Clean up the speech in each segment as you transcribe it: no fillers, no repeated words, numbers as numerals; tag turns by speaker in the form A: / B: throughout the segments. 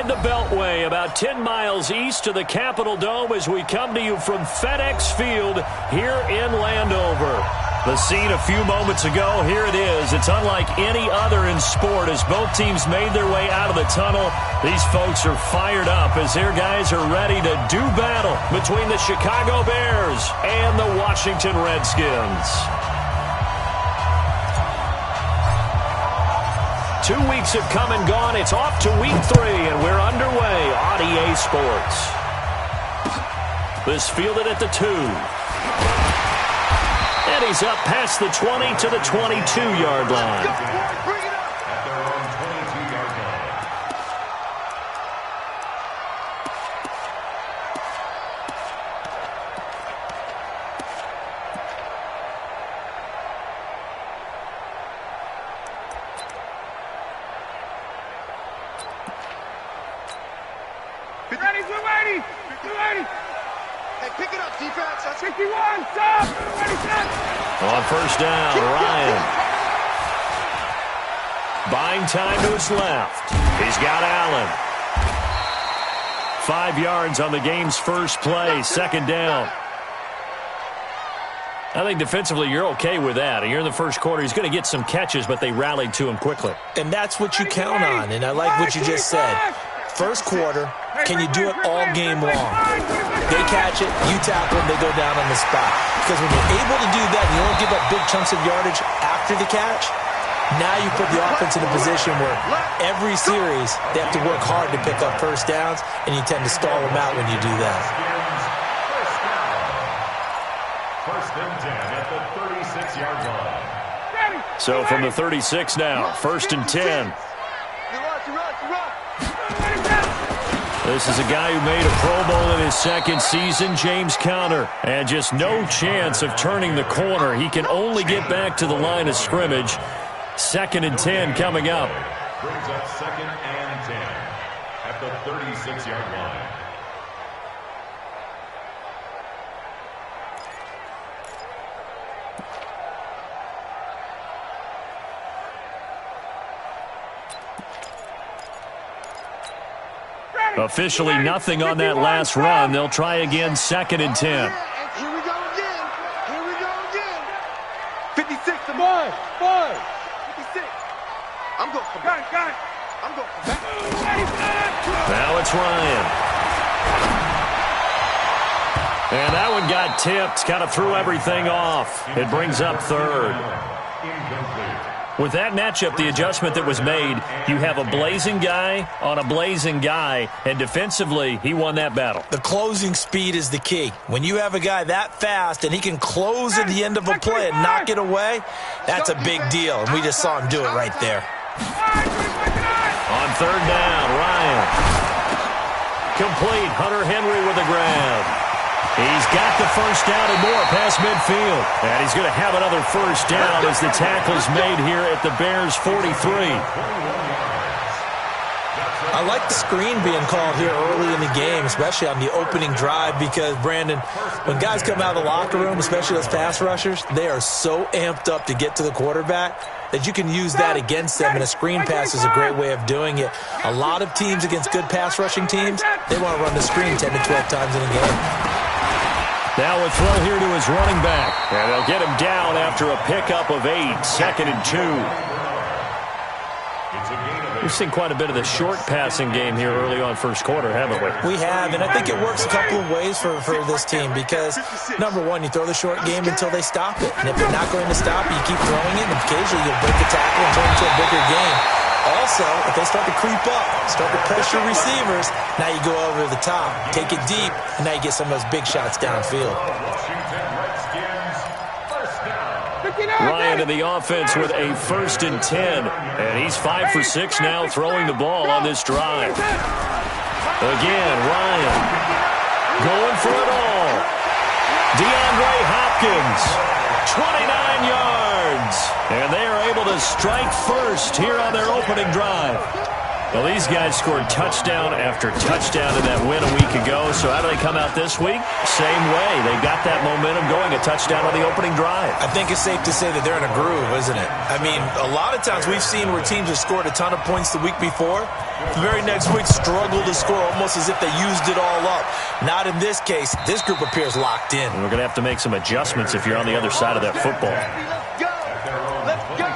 A: the Beltway, about 10 miles east of the Capitol Dome as we come to you from FedEx Field here in Landover. The scene a few moments ago, here it is. It's unlike any other in sport as both teams made their way out of the tunnel. These folks are fired up as their guys are ready to do battle between the Chicago Bears and the Washington Redskins. 2 weeks have come and gone. It's off to week 3, and we're underway on EA Sports. This fielded at the 2. And he's up past the 20 to the 22-yard line. On first down, Ryan. Buying time to his left. He's got Allen. 5 yards on the game's first play, second down. I think defensively you're okay with that. You're in the first quarter. He's going to get some catches, but they rallied to him quickly.
B: And that's what you count on, and I like what you just said. First quarter, can you do it all game long? They catch it, you tackle them, they go down on the spot. Because when you're able to do that, and you don't give up big chunks of yardage after the catch, now you put the offense in a position where every series they have to work hard to pick up first downs, and you tend to stall them out when you do that.
C: First and 10 at the 36-yard line.
A: So from the 36 now, first and 10. This is a guy who made a Pro Bowl in his second season, James Conner. And just no chance of turning the corner. He can only get back to the line of scrimmage. Second and 10 coming up.
C: Brings up second and 10 at the 36-yard line.
A: Officially nothing on that last run. They'll try again, second and 10.
D: Here we go again. Here we go again. 56 to 5. 56. I'm going to come back. I'm going to come back.
A: Now it's Ryan. And that one got tipped. Kind of threw everything off. It brings up third. With that matchup, the adjustment that was made, you have a blazing guy on a blazing guy, and defensively, he won that battle.
B: The closing speed is the key. When you have a guy that fast and he can close at the end of a play and knock it away, that's a big deal, and we just saw him do it right there.
A: On third down, Ryan. Complete, Hunter Henry with a grab. He's got the first down and more past midfield. And he's going to have another first down as the tackle's made here at the Bears' 43.
B: I like the screen being called here early in the game, especially on the opening drive, because, Brandon, when guys come out of the locker room, especially those pass rushers, they are so amped up to get to the quarterback that you can use that against them, and a screen pass is a great way of doing it. A lot of teams against good pass rushing teams, they want to run the screen 10 to 12 times in a game.
A: Now a throw here to his running back. And they'll get him down after a pickup of 8, second and 2. We've seen quite a bit of the short passing game here early on first quarter, haven't we?
B: We have, and I think it works a couple of ways for this team because, number one, you throw the short game until they stop it. And if they're not going to stop it, you keep throwing it, and occasionally you'll break the tackle and turn it into a bigger game. Also, if they start to creep up, start to pressure receivers, now you go over the top, take it deep, and now you get some of those big shots downfield.
A: Ryan to the offense with a first and 10. And he's 5 for 6 now throwing the ball on this drive. Again, Ryan going for it all. DeAndre Hopkins, 29 yards. And they are able to strike first here on their opening drive. Well, these guys scored touchdown after touchdown in that win a week ago. So how do they come out this week? Same way. They got that momentum going, a touchdown on the opening drive.
B: I think it's safe to say that they're in a groove, isn't it? I mean, a lot of times we've seen where teams have scored a ton of points the week before. The very next week struggled to score almost as if they used it all up. Not in this case. This group appears locked in.
A: And we're going to have to make some adjustments if you're on the other side of that football.
D: Let's go. Let's go.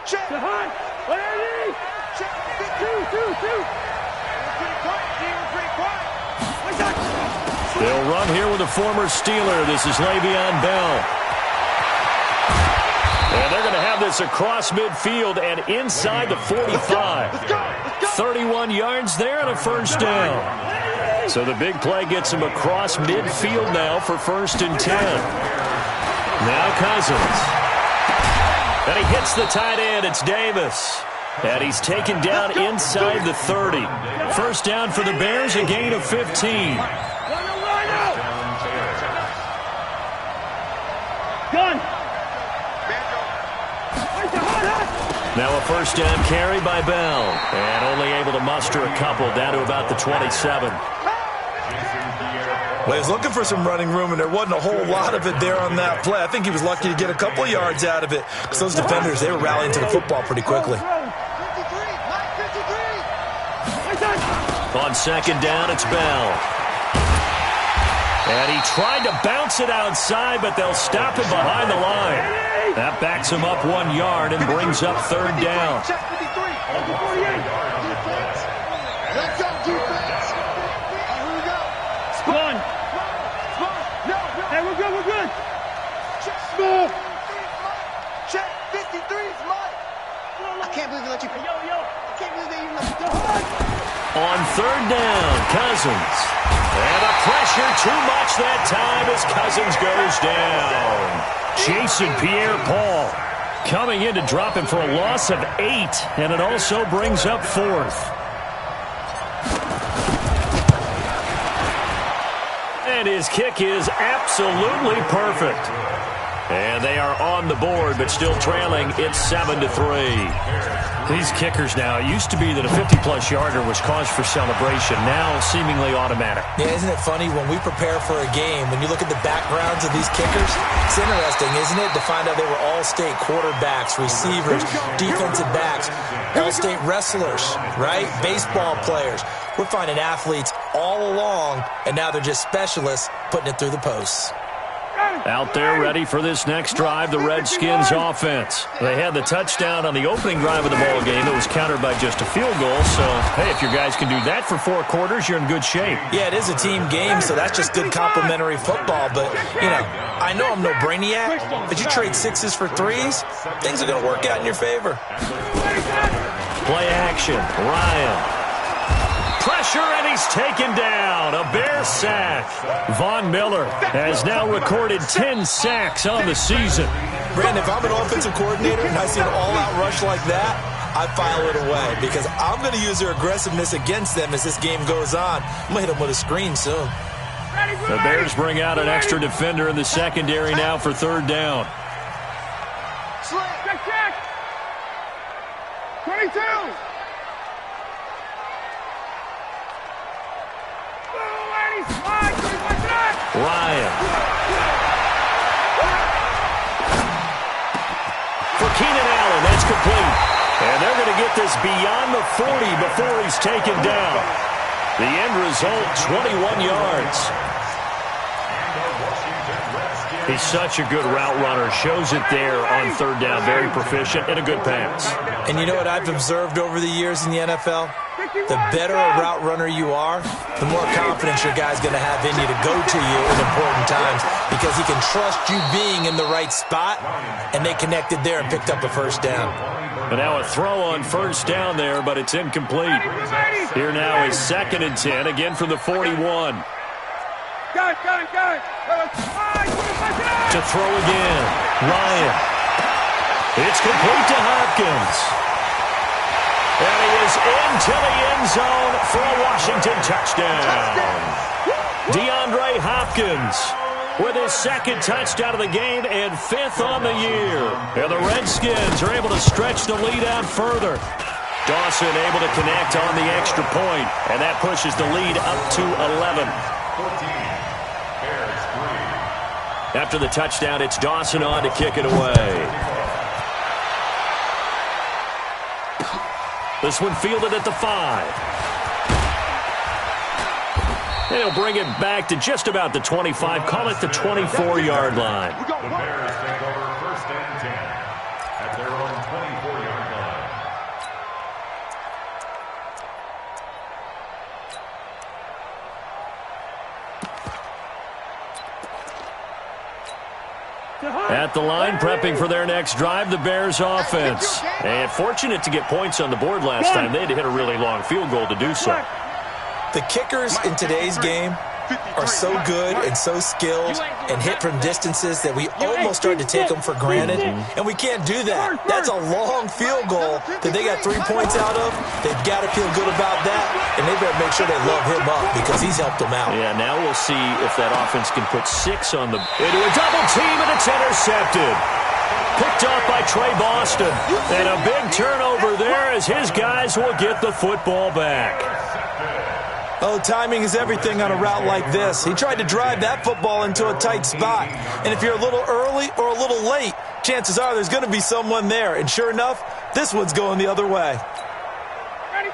D: Check. Check. 2.
A: They'll run here with a former Steeler. This is Le'Veon Bell. And they're going to have this across midfield and inside the 45. 31 yards there and a first down. So the big play gets him across midfield now for 1st and 10. Now Cousins. And he hits the tight end. It's Davis. And he's taken down inside the 30. First down for the Bears, a gain of 15. Now a first down carry by Bell. And only able to muster a couple down to about the 27.
B: Well, he was looking for some running room, and there wasn't a whole lot of it there on that play. I think he was lucky to get a couple yards out of it because those defenders, they were rallying to the football pretty quickly.
A: On second down, it's Bell. And he tried to bounce it outside, but they'll stop him behind the line. That backs him up 1 yard and brings up 3rd down.
D: Let's go, defense. Here we go.
E: Spawn.
D: No.
E: Hey, we're good.
D: Check. Small. Check. 53 is mine. I can't believe they let you. I can't believe they even let you.
A: On 3rd down, Cousins. And a pressure too much that time as Cousins goes down. Jason Pierre-Paul coming in to drop him for a loss of 8, and it also brings up 4th. And his kick is absolutely perfect. And they are on the board, but still trailing. It's 7-3. These kickers now, it used to be that a 50-plus yarder was cause for celebration. Now seemingly automatic.
B: Yeah, isn't it funny when we prepare for a game, when you look at the backgrounds of these kickers, it's interesting, isn't it, to find out they were all-state quarterbacks, receivers, defensive backs, all-state wrestlers, right? Baseball players. We're finding athletes all along, and now they're just specialists putting it through the posts.
A: Out there ready for this next drive, the Redskins offense. They had the touchdown on the opening drive of the ball game. It was countered by just a field goal. So, hey, if your guys can do that for 4 quarters, you're in good shape.
B: Yeah, it is a team game, so that's just good complimentary football. But, you know, I know I'm no brainiac, but you trade 6s for 3s, things are going to work out in your favor.
A: Play action. Ryan. Pressure, and he's taken down. A Bear sack. Von Miller has now recorded 10 sacks on the season.
B: Brandon, if I'm an offensive coordinator and I see an all-out rush like that, I file it away because I'm going to use their aggressiveness against them as this game goes on. I'm going to hit them with a screen soon.
A: The Bears bring out an extra defender in the secondary now for 3rd down.
E: Check. 22.
A: Ryan. For Keenan Allen, that's complete. And they're going to get this beyond the 40 before he's taken down. The end result, 21 yards. He's such a good route runner. Shows it there on 3rd down. Very proficient and a good pass.
B: And you know what I've observed over the years in the NFL? The better a route runner you are, the more confidence your guy's going to have in you to go to you in important times because he can trust you being in the right spot, and they connected there and picked up a first down.
A: And now a throw on 1st down there, but it's incomplete. Here now is 2nd and 10, again from the 41.
E: Go.
A: To throw again. Ryan. It's complete to Hopkins. And he is into the end zone for a Washington touchdown. DeAndre Hopkins with his second touchdown of the game and 5th on the year. And the Redskins are able to stretch the lead out further. Dawson able to connect on the extra point, and that pushes the lead up to 11.
C: 14, Bears 3.
A: After the touchdown, it's Dawson on to kick it away. This one fielded at the 5. They'll bring it back to just about the 25. Call it the 24-yard line.
C: The Bears take over 1st and 10 at their own 24-yard line.
A: At the line, prepping for their next drive, the Bears offense. And fortunate to get points on the board last time. They had to hit a really long field goal to do so.
B: The kickers in today's game are so good and so skilled and hit from distances that we almost start to take them for granted, and we can't do that. That's a long field goal that they got 3 points out of. They've got to feel good about that, and they better make sure they love him up because he's helped them out.
A: Yeah, now we'll see if that offense can put 6 on the into a double team, and it's intercepted. Picked off by Trey Boston, and a big turnover there as his guys will get the football back.
B: Oh, timing is everything on a route like this. He tried to drive that football into a tight spot. And if you're a little early or a little late, chances are there's going to be someone there. And sure enough, this one's going the other way.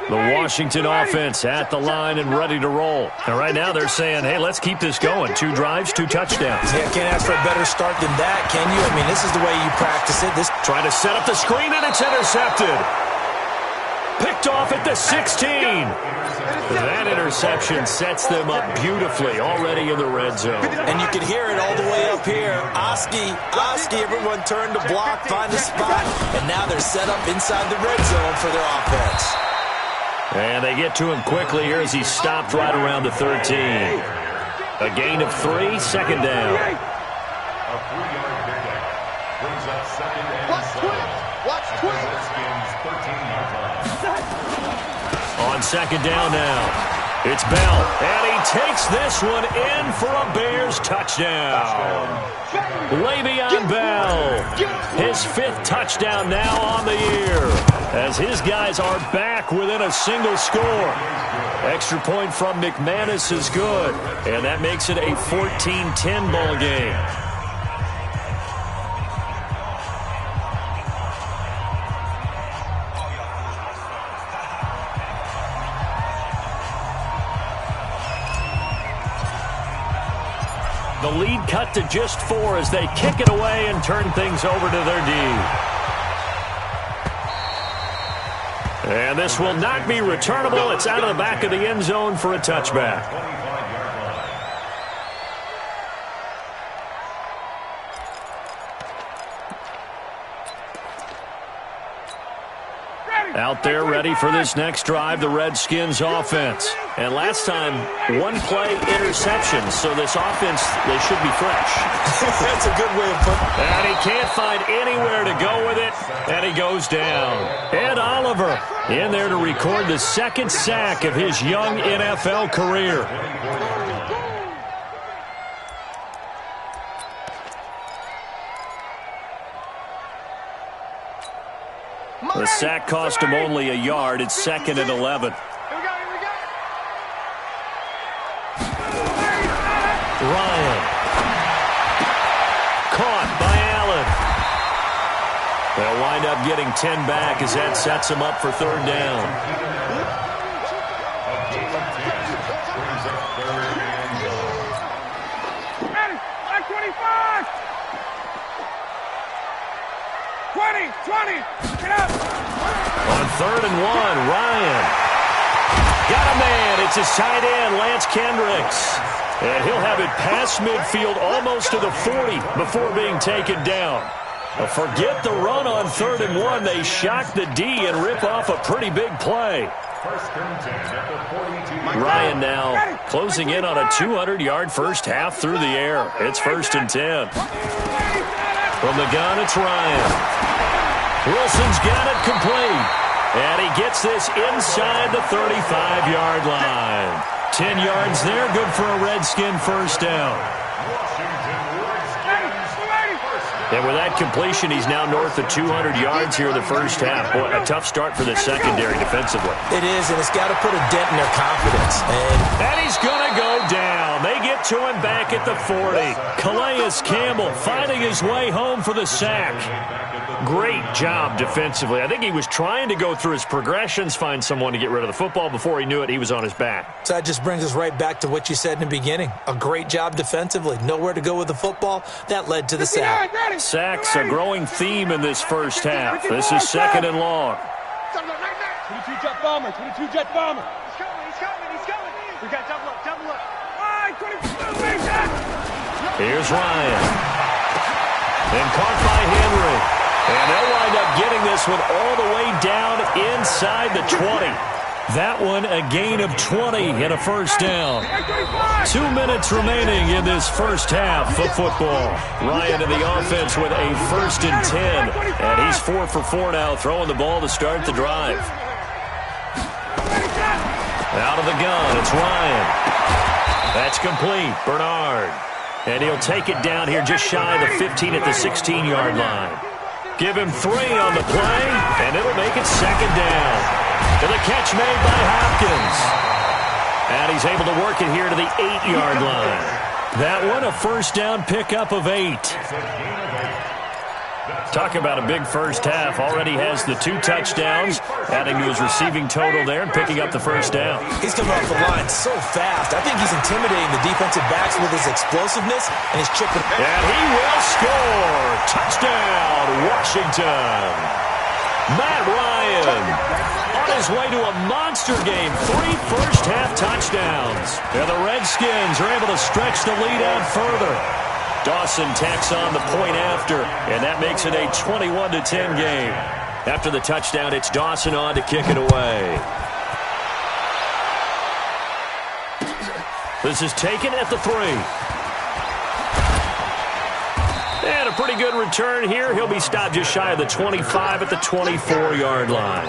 A: The Washington offense at the line and ready to roll. And right now they're saying, hey, let's keep this going. 2 drives, 2 touchdowns.
B: Yeah, can't ask for a better start than that, can you? I mean, this is the way you practice it.
A: Trying to set up the screen, and it's intercepted. Picked off at the 16. That interception sets them up beautifully already in the red zone.
B: And you can hear it all the way up here. Oski, everyone turned to block, find a spot, and now they're set up inside the red zone for their offense.
A: And they get to him quickly here as he stopped right around the 13. A gain of 3, 2nd down.
C: A 3-yard pickup brings up 2nd and 7.
D: Watch twist.
C: Redskins 13-yard line.
A: On 2nd down now, it's Bell, and he takes this one in for a Bears touchdown. Le'Veon Bell, his 5th touchdown now on the year, as his guys are back within a single score. Extra point from McManus is good, and that makes it a 14-10 ball game. The lead cut to just 4 as they kick it away and turn things over to their D. And this will not be returnable. It's out of the back of the end zone for a touchback.
C: 25-yard line.
A: Out there ready for this next drive, the Redskins offense. And last time, 1-play interception, so this offense, they should be fresh.
B: That's a good way of putting it.
A: And he can't find anywhere to go with it, and he goes down. Ed Oliver in there to record the 2nd sack of his young NFL career. The sack cost him only a yard. It's 2nd and 11. Ryan. Caught by Allen. They'll wind up getting 10 back as that sets him up for 3rd down.
E: Like 25! 20! Get up!
A: On 3rd and 1, Ryan. Got a man. It's his tight end, Lance Kendricks. And he'll have it past midfield almost to the 40 before being taken down. Forget the run on 3rd and 1. They shock the D and rip off a pretty big play. Ryan now closing in on a 200-yard first half through the air. It's 1st and 10. From the gun, it's Ryan. Wilson's got it complete. And he gets this inside the 35-yard line. 10 yards there, good for a Redskin first down. And with that completion, he's now north of 200 yards here in the first half. Boy, a tough start for the secondary defensively.
B: It is, and it's got to put a dent in their confidence.
A: And he's going to go down. They get to him back at the 40. Calais Campbell finding his way home for the sack. Great job defensively. I think he was trying to go through his progressions, find someone to get rid of the football. Before he knew it, he was on his back.
B: So that just brings us right back to what you said in the beginning. A great job defensively. Nowhere to go with the football. That led to the sack.
A: Sacks, a growing theme in this first half. This is second and long.
E: 22 jet bomber, 22 jet bomber.
D: He's coming. We got double up.
A: Here's Ryan. And caught by Henry. And they'll wind up getting this one all the way down inside the 20. That one a gain of 20 and a first down. 2 minutes remaining in this first half of football. Ryan in the offense with a 1st and 10. And he's 4 for 4 now, throwing the ball to start the drive. Out of the gun, it's Ryan. That's complete. Bernard. And he'll take it down here just shy of the 15 at the 16-yard line. Give him 3 on the play, and it'll make it second down. To the catch made by Hopkins. And he's able to work it here to the 8-yard line. That one a first down pickup of 8. Talk about a big first half. Already has the 2 touchdowns, adding to his receiving total there and picking up the first down.
B: He's coming off the line so fast. I think he's intimidating the defensive backs with his explosiveness and his chipping.
A: And he will score. Touchdown, Washington. Matt Ryan on his way to a monster game. 3 first-half touchdowns. And the Redskins are able to stretch the lead out further. Dawson tacks on the point after, and that makes it a 21-10 game. After the touchdown, it's Dawson on to kick it away. This is taken at the 3. And a pretty good return here. He'll be stopped just shy of the 25 at the 24-yard line.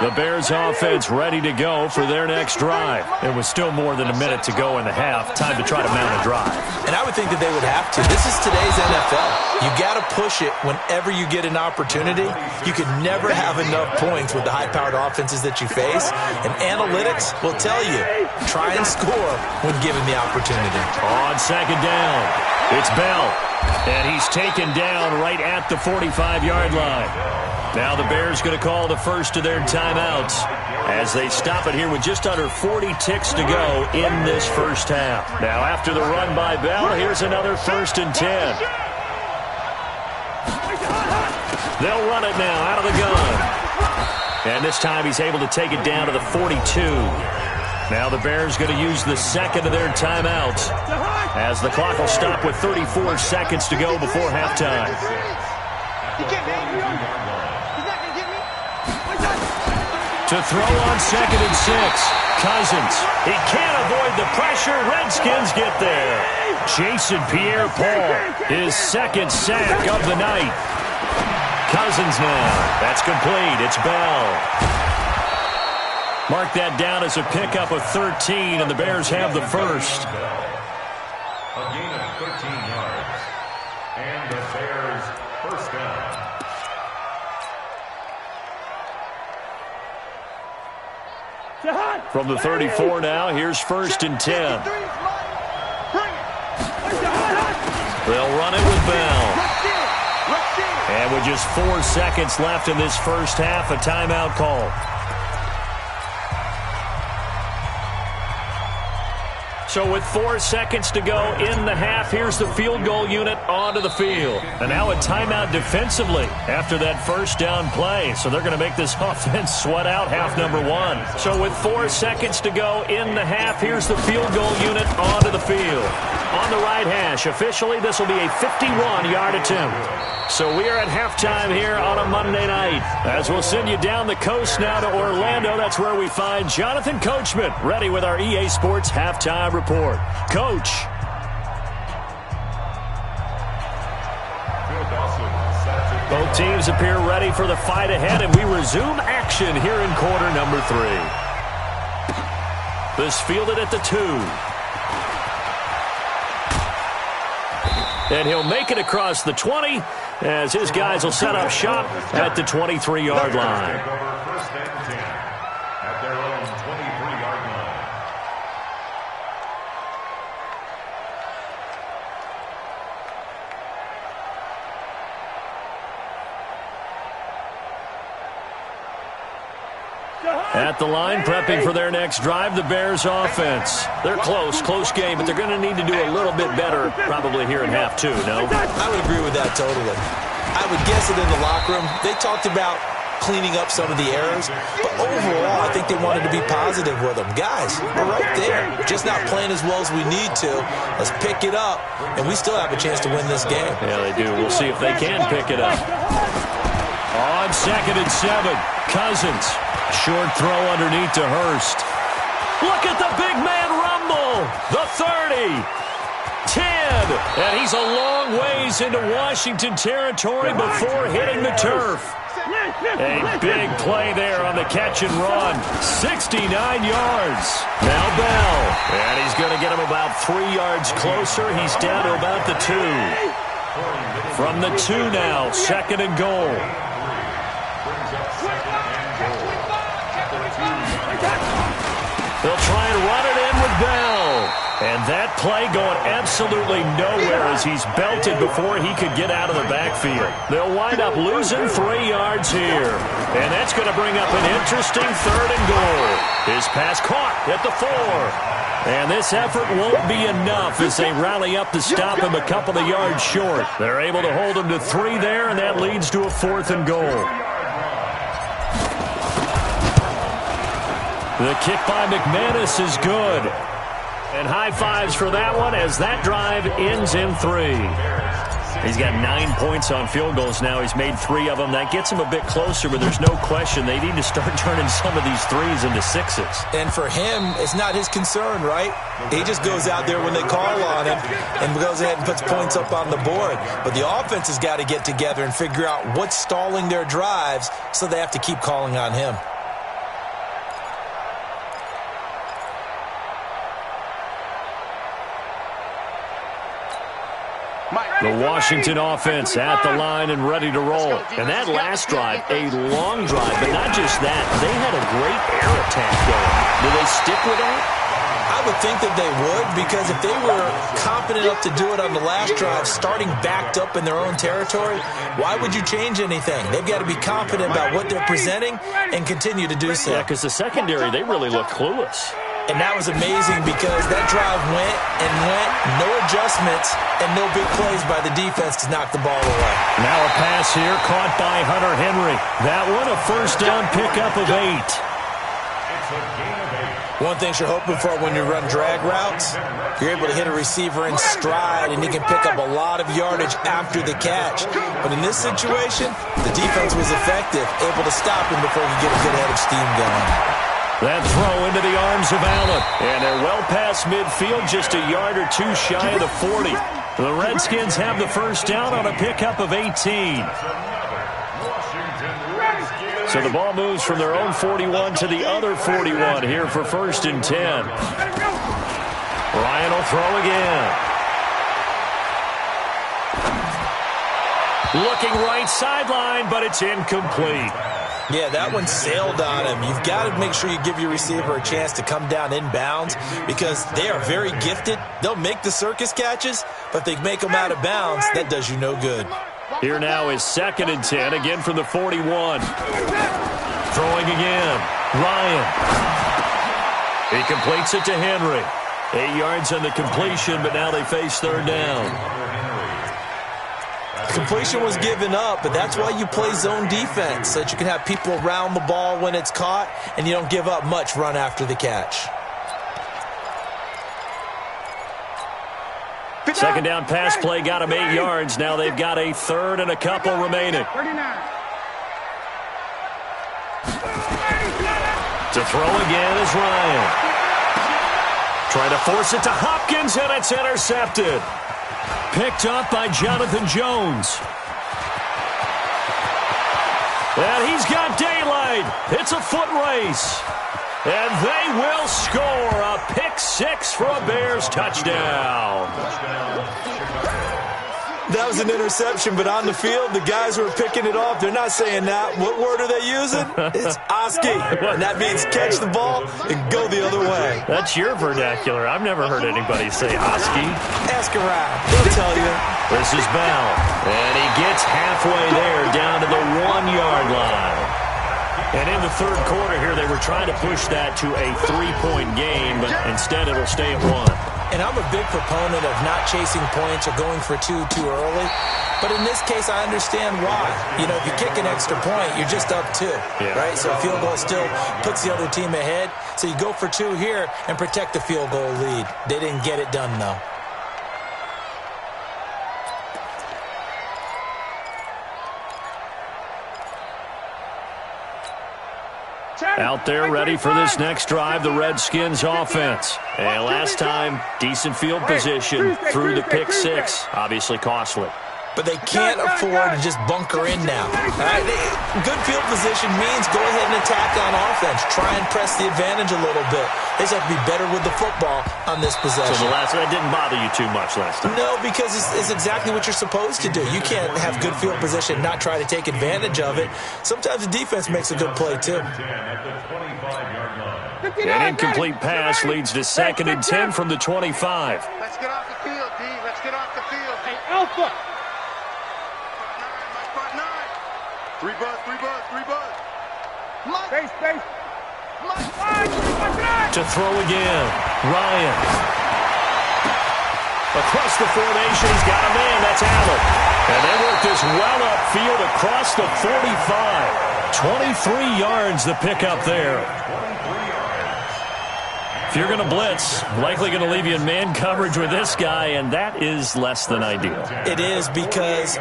A: The Bears offense ready to go for their next drive. It was still more than a minute to go in the half. Time to try to mount a drive.
B: And I would think that they would have to. This is today's NFL. You got to push it whenever you get an opportunity. You can never have enough points with the high-powered offenses that you face. And analytics will tell you, try and score when given the opportunity.
A: On second down, it's Bell. And he's taken down right at the 45-yard line. Now the Bears going to call the first of their timeouts as they stop it here with just under 40 ticks to go in this first half. Now after the run by Bell, here's another 1st and 10. They'll run it now out of the gun. And this time he's able to take it down to the 42. Now the Bears going to use the second of their timeouts as the clock will stop with 34 seconds to go before halftime. To throw on 2nd and 6. Cousins. He can't avoid the pressure. Redskins get there. Jason Pierre-Paul, his 2nd sack of the night. Cousins now. That's complete. It's Bell. Mark that down as a pickup of 13, and the Bears have the first.
C: A gain of 13 yards. And the Bears first down.
A: From the 34 now, here's 1st and 10. They'll run it with Bell. And with just 4 seconds left in this first half, a timeout call. So with 4 seconds to go in the half, here's the field goal unit onto the field. And now a timeout defensively after that first down play. So they're going to make this offense sweat out half number 1. So with 4 seconds to go in the half, here's the field goal unit onto the field. On the right hash, officially this will be a 51-yard attempt. So we are at halftime here on a Monday night. As we'll send you down the coast now to Orlando, that's where we find Jonathan Coachman ready with our EA Sports halftime report. Coach.
C: Phil Dawson set to
A: Both teams appear ready for the fight ahead, and we resume action here in quarter number 3. This fielded at the 2. And he'll make it across the 20 as his guys will set up shop at the 23-yard line.
C: First and 10 at their own 23-yard line.
A: At the line, prepping for their next drive, the Bears offense. They're close game, but they're going to need to do a little bit better probably here in half 2, no?
B: I would agree with that totally. I would guess it in the locker room. They talked about cleaning up some of the errors, but overall, I think they wanted to be positive with them. Guys, we're right there. Just not playing as well as we need to. Let's pick it up, and we still have a chance to win this game.
A: Yeah, they do. We'll see if they can pick it up. On 2nd and 7, Cousins. Short throw underneath to Hurst. Look at the big man rumble. The 30. 10. And he's a long ways into Washington territory before hitting the turf. A big play there on the catch and run. 69 yards. Now Bell. And he's going to get him about 3 yards closer. He's down to about the 2. From the 2 now, 2nd and goal. They'll try and run it in with Bell. And that play going absolutely nowhere as he's belted before he could get out of the backfield. They'll wind up losing 3 yards here. And that's going to bring up an interesting 3rd and goal. His pass caught at the 4. And this effort won't be enough as they rally up to stop him a couple of yards short. They're able to hold him to 3 there, and that leads to a 4th and goal. The kick by McManus is good. And high fives for that one as that drive ends in 3. He's got 9 points on field goals now. He's made 3 of them. That gets him a bit closer, but there's no question they need to start turning some of these 3s into 6s.
B: And for him, it's not his concern, right? He just goes out there when they call on him and goes ahead and puts points up on the board. But the offense has got to get together and figure out what's stalling their drives, so they have to keep calling on him.
A: The Washington offense at the line and ready to roll. And that last drive, a long drive, but not just that. They had a great air attack going. Do they stick with that?
B: I would think that they would, because if they were confident enough to do it on the last drive, starting backed up in their own territory, why would you change anything? They've got to be confident about what they're presenting and continue to do so.
A: Yeah, because the secondary, they really look clueless.
B: And that was amazing because that drive went and went, no adjustments, and no big plays by the defense to knock the ball away.
A: Now a pass here caught by Hunter Henry. That one a first down pickup of 8.
B: One thing you're hoping for when you run drag routes, you're able to hit a receiver in stride and he can pick up a lot of yardage after the catch. But in this situation, the defense was effective, able to stop him before he could get a good head of steam going.
A: That throw into the arms of Allen. And they're well past midfield, just a yard or 2 shy of the 40. The Redskins have the first down on a pickup of 18. So the ball moves from their own 41 to the other 41 here for 1st and 10. Ryan will throw again. Looking right sideline, but it's incomplete.
B: Yeah, that one sailed on him. You've got to make sure you give your receiver a chance to come down inbounds because they are very gifted. They'll make the circus catches, but if they make them out of bounds, that does you no good.
A: Here now is 2nd and 10, again from the 41. Throwing again. Ryan. He completes it to Henry. 8 yards on the completion, but now they face 3rd down.
B: Completion was given up, but that's why you play zone defense, so that you can have people around the ball when it's caught, and you don't give up much run after the catch.
A: 2nd down pass play got him 8 yards. Now they've got a 3rd and a couple remaining. To throw again is Ryan. Trying to force it to Hopkins, and it's intercepted. Picked up by Jonathan Jones. And he's got daylight. It's a foot race. And they will score a pick six for a Bears touchdown.
B: That was an interception, but on the field, the guys who are picking it off, they're not saying that. What word are they using? It's Oski. And that means catch the ball and go the other way.
A: That's your vernacular. I've never heard anybody say Oski.
B: Ask around. They'll tell you.
A: This is Bell. And he gets halfway there down to the 1-yard line. And in the third quarter here, they were trying to push that to a 3-point game, but instead it'll stay at 1.
B: And I'm a big proponent of not chasing points or going for two too early. But in this case, I understand why. You know, if you kick an extra point, you're just up 2, right? So a field goal still puts the other team ahead. So you go for 2 here and protect the field goal lead. They didn't get it done, though.
A: Out there ready for this next drive, the Redskins offense. And last time, decent field position through the pick six. Obviously costly.
B: But they can't afford to just bunker in now. All right? Good field position means go ahead and attack on offense. Try and press the advantage a little bit. They just have to be better with the football on this possession.
A: So that didn't bother you too much last time?
B: No, because it's exactly what you're supposed to do. You can't have good field position and not try to take advantage of it. Sometimes the defense makes a good play, too.
A: An incomplete pass leads to 2nd and 10 from the 25.
D: Let's get off the field, D. Let's get off the field.
E: Hey, Alpha.
D: 3 buzz.
E: Space.
A: To throw again, Ryan. Across the formation, he's got a man. That's Allen. And they work this well upfield across the 45. 23 yards the pickup there. If you're going to blitz, likely going to leave you in man coverage with this guy, and that is less than ideal.
B: It is, because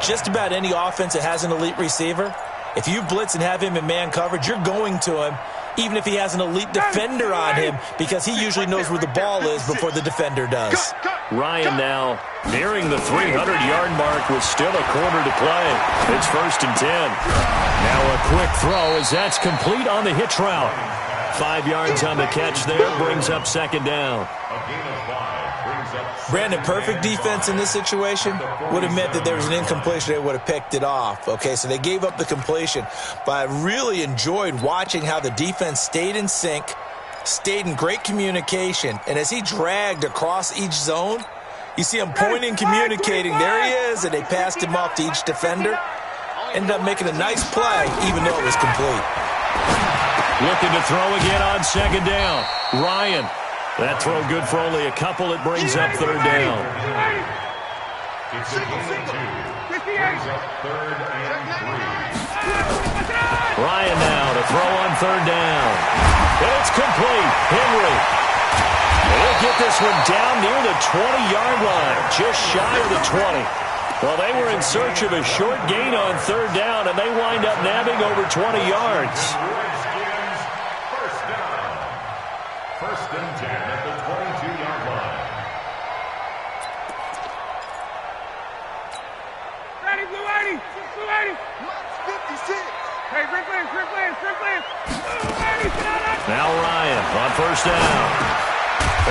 B: just about any offense that has an elite receiver, if you blitz and have him in man coverage, you're going to him, even if he has an elite defender on him, because he usually knows where the ball is before the defender does.
A: Ryan now nearing the 300-yard mark with still a quarter to play. It's 1st and 10. Now a quick throw as that's complete on the hitch route. 5 yards on the catch there, brings up 2nd down.
B: Brandon, perfect defense in this situation would have meant that there was an incompletion. They would have picked it off. Okay, so they gave up the completion. But I really enjoyed watching how the defense stayed in sync, stayed in great communication. And as he dragged across each zone, you see him pointing, communicating. There he is, and they passed him off to each defender. Ended up making a nice play, even though it was complete.
A: Looking to throw again on 2nd down. Ryan. That throw good for only a couple. It brings up 3rd down.
C: It's a gain of 2. Brings up 3rd and 3.
A: Ryan now to throw on 3rd down. And it's complete. Henry. And he'll get this one down near the 20-yard line, just shy of the 20. Well, they were in search of a short gain on 3rd down, and they wind up nabbing over 20 yards.
C: Redskins, 1st down. 1st and 10 at the 22-yard line.
E: Ready, Blue 80. Blue 80.
D: 56.
E: Hey, Strickland.
A: Now Ryan on 1st down.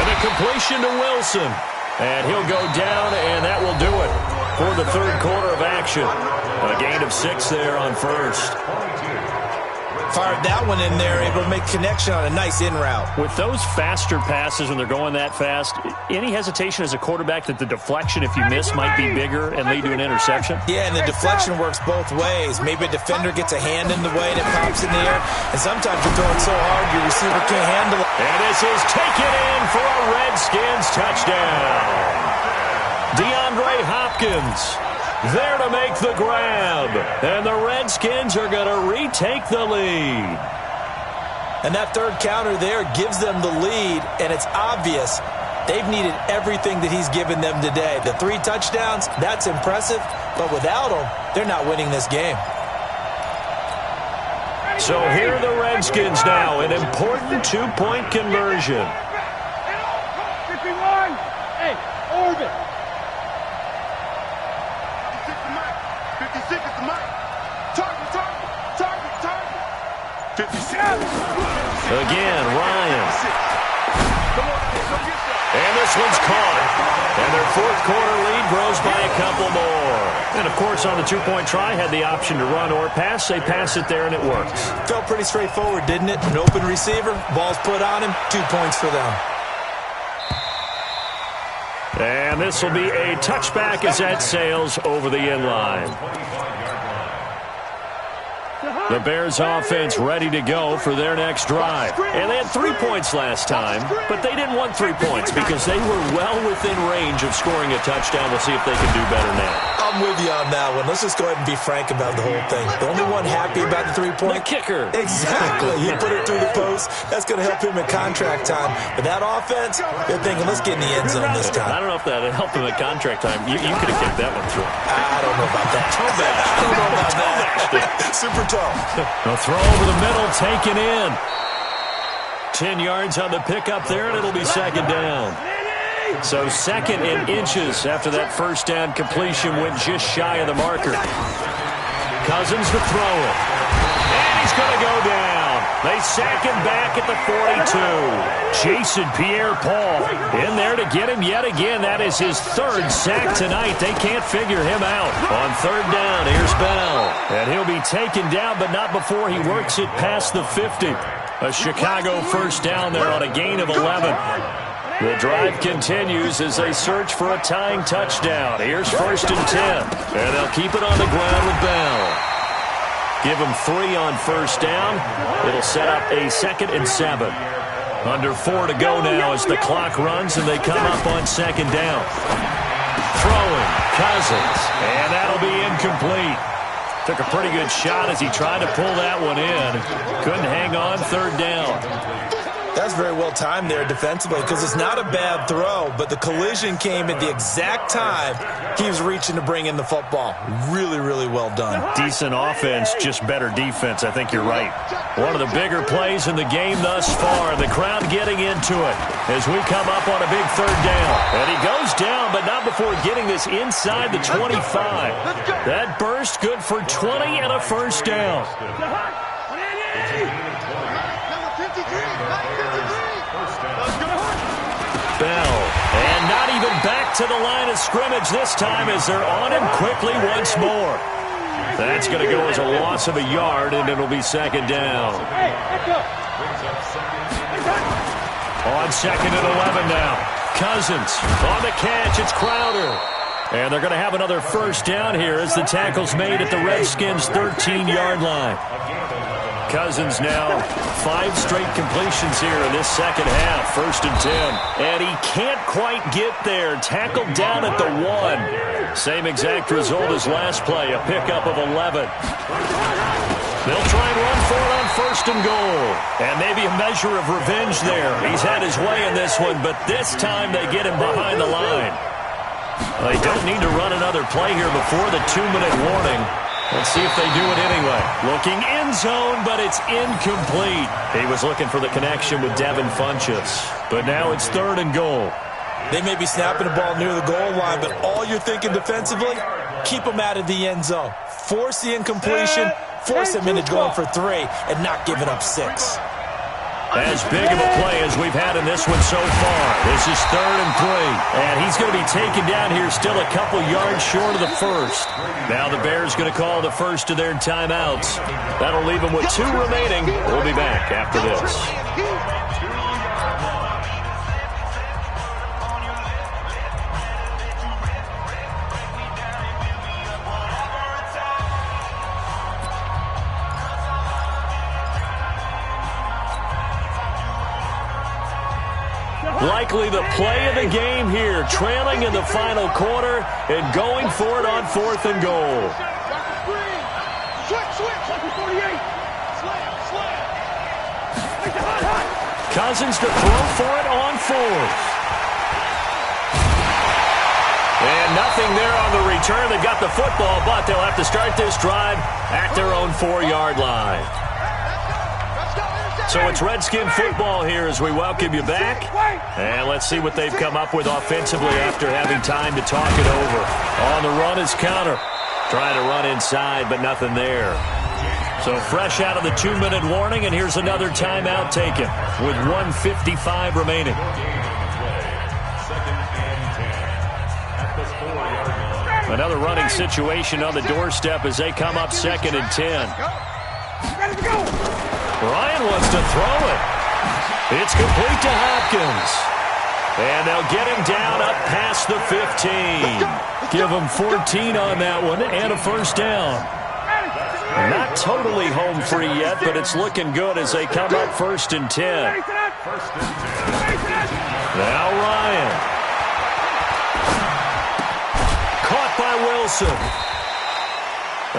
A: And a completion to Wilson. And he'll go down, and that will do it for the 3rd quarter of action. A gain of 6 there on 1st.
B: Fired that one in there, able to make connection on a nice in route.
A: With those faster passes when they're going that fast, any hesitation as a quarterback that the deflection, if you miss, might be bigger and lead to an interception?
B: Yeah, and the deflection works both ways. Maybe a defender gets a hand in the way and it pops in the air. And sometimes you're throwing so hard your receiver can't handle it.
A: And this is taken in for a Redskins touchdown. DeAndre Hopkins there to make the grab. And the Redskins are going to retake the lead.
B: And that 3rd counter there gives them the lead, and it's obvious they've needed everything that he's given them today. The 3 touchdowns, that's impressive, but without him, they're not winning this game.
A: So here are the Redskins now, an important 2-point conversion.
E: 51. Hey, orbit.
D: 56 is the mic. Target.
A: Again, Ryan. And this one's caught. And their fourth quarter lead grows by a couple more. And, of course, on the two-point try, had the option to run or pass. They pass it there, and it works.
B: Felt pretty straightforward, didn't it? An open receiver, ball's put on him, 2 points for them.
A: And this will be a touchback as that sails over the end line. The Bears offense ready to go for their next drive. And they had 3 points last time, but they didn't want 3 points because they were well within range of scoring a touchdown. We'll see if they can do better now.
B: I'm with you on that one. Let's just go ahead and be frank about the whole thing. The only one happy about the 3-point?
A: The kicker.
B: Exactly. He put it through the post. That's going to help him in contract time. But that offense, they're thinking, let's get in the end zone this time.
A: I don't know if that would help him at contract time. You could have kicked that one through.
B: I don't know about that.
A: Toe bash.
B: I don't know about that. Super tough.
A: A throw over the middle, taken in. 10 yards on the pickup there, and it'll be second down. So second in inches after that first down completion went just shy of the marker. Cousins to throw it. And he's going to go down. They sack him back at the 42. Jason Pierre-Paul in there to get him yet again. That is his third sack tonight. They can't figure him out. On third down, here's Bell. And he'll be taken down, but not before he works it past the 50. A Chicago first down there on a gain of 11. The drive continues as they search for a tying touchdown. Here's first and 10. And they'll keep it on the ground with Bell. Give him 3 on first down. It'll set up a second and 7. Under 4 to go now as the clock runs and they come up on second down. Throwing, Cousins, and that'll be incomplete. Took a pretty good shot as he tried to pull that one in. Couldn't hang on third down.
B: That's very well timed there defensively because it's not a bad throw, but the collision came at the exact time he was reaching to bring in the football. Really, really well done.
A: Decent offense, just better defense. I think you're right. One of the bigger plays in the game thus far. The crowd getting into it as we come up on a big third down. And he goes down, but not before getting this inside the 25. That burst good for 20 and a first down. Bell, and not even back to the line of scrimmage this time as they're on him quickly once more. That's going to go as a loss of a yard, and it'll be second down. On second and 11 now. Cousins on the catch. It's Crowder. And they're going to have another first down here as the tackle's made at the Redskins' 13-yard line. Cousins now 5 straight completions here in this second half. First and 10. And he can't quite get there. Tackled down at the 1. Same exact result as last play. A pickup of 11. They'll try and run for it on first and goal. And maybe a measure of revenge there. He's had his way in this one, but this time they get him behind the line. They don't need to run another play here before the 2-minute warning. Let's see if they do it anyway. Looking end zone, but it's incomplete. He was looking for the connection with Devin Funchess. But now it's third and goal.
B: They may be snapping the ball near the goal line, but all you're thinking defensively, keep them out of the end zone. Force the incompletion, force them into going for 3, and not giving up 6.
A: As big of a play as we've had in this one so far. This is third and 3. And he's going to be taken down here still a couple yards short of the first. Now the Bears going to call the first of their timeouts. That'll leave them with 2 remaining. We'll be back after this. Likely the play of the game here, trailing in the final quarter and going for it on fourth and goal. Cousins to throw for it on fourth. And nothing there on the return. They've got the football, but they'll have to start this drive at their own 4-yard line. So it's Redskin football here as we welcome you back. And let's see what they've come up with offensively after having time to talk it over. On the run is Counter. Trying to run inside, but nothing there. So fresh out of the 2-minute warning, and here's another timeout taken with 1:55 remaining. Another running situation on the doorstep as they come up 2nd and 10. Ryan wants to throw it. It's complete to Hopkins. And they'll get him down up past the 15. Give him 14 on that one and a first down. Not totally home free yet, but it's looking good as they come up 1st and 10. Now Ryan. Caught by Wilson.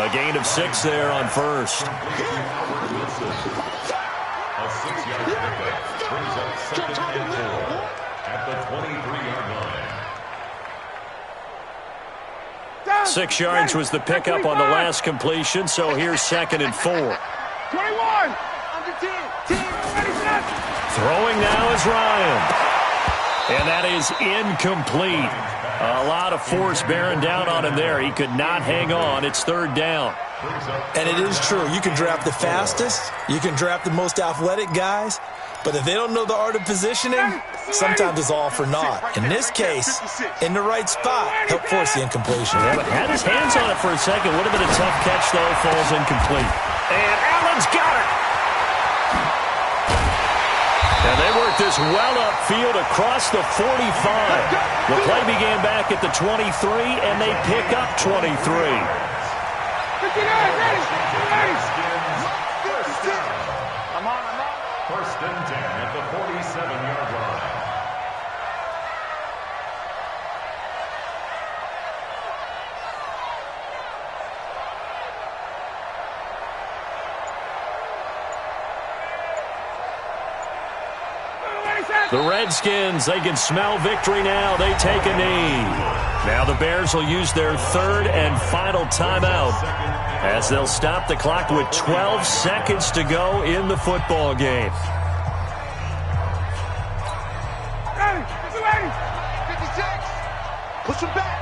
A: A gain of 6 there on first.
C: A 6-yard pickup brings up 2nd and 4 at the 23-yard line.
A: 6 yards was the pickup on the last completion, so here's 2nd and 4.
E: 21!
D: Under 10.
A: Throwing now is Ryan. And that is incomplete. A lot of force bearing down on him there. He could not hang on. It's 3rd down.
B: And it is true. You can draft the fastest. You can draft the most athletic guys. But if they don't know the art of positioning, sometimes it's all for naught. In this case, in the right spot, help force the incompletion.
A: Yeah, but had his hands on it for a second. Would have been a tough catch, though. Falls incomplete. And Allen's got it. And they work this well upfield across the 45. The play began back at the 23, and they pick up 23.
E: 59, ready!
D: I'm on.
C: 1st and 10 at the 47-yard line.
A: The Redskins, they can smell victory now. They take a knee. Now the Bears will use their 3rd and final timeout as they'll stop the clock with 12 seconds to go in the football game.
E: Ready!
D: 56. Push him back.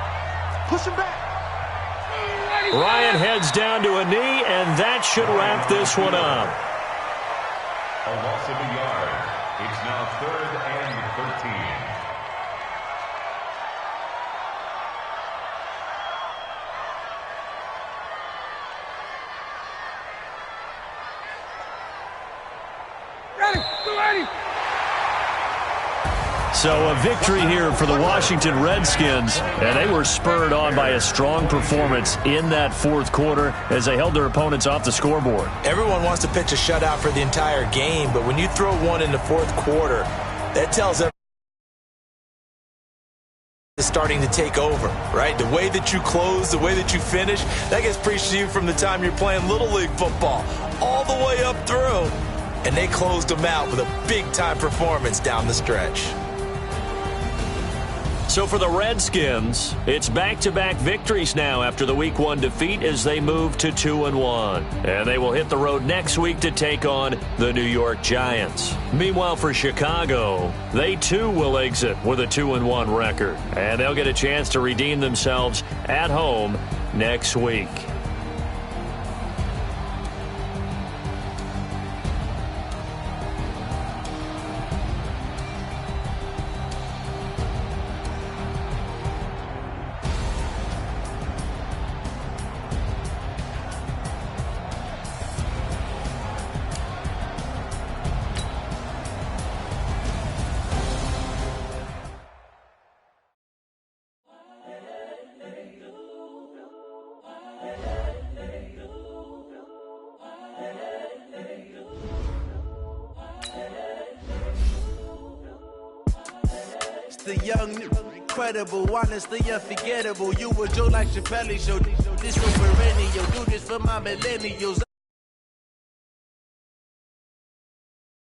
A: Ryan heads down to a knee, and that should wrap this one up.
C: A loss of a yard. It's now 3rd and 13.
E: Ready!
A: So a victory here for the Washington Redskins, and they were spurred on by a strong performance in that 4th quarter as they held their opponents off the scoreboard.
B: Everyone wants to pitch a shutout for the entire game, but when you throw one in the 4th quarter, that tells everyone is starting to take over, right? The way that you close, the way that you finish, that gets preached to you from the time you're playing Little League football all the way up through. And they closed them out with a big-time performance down the stretch.
A: So for the Redskins, it's back-to-back victories now after the Week 1 defeat as they move to 2-1. And they will hit the road next week to take on the New York Giants. Meanwhile, for Chicago, they too will exit with a 2-1 record. And they'll get a chance to redeem themselves at home next week.
F: The young, incredible, honestly unforgettable. You were Joe like Chappelle Show. This for perennial, do this for my millennials.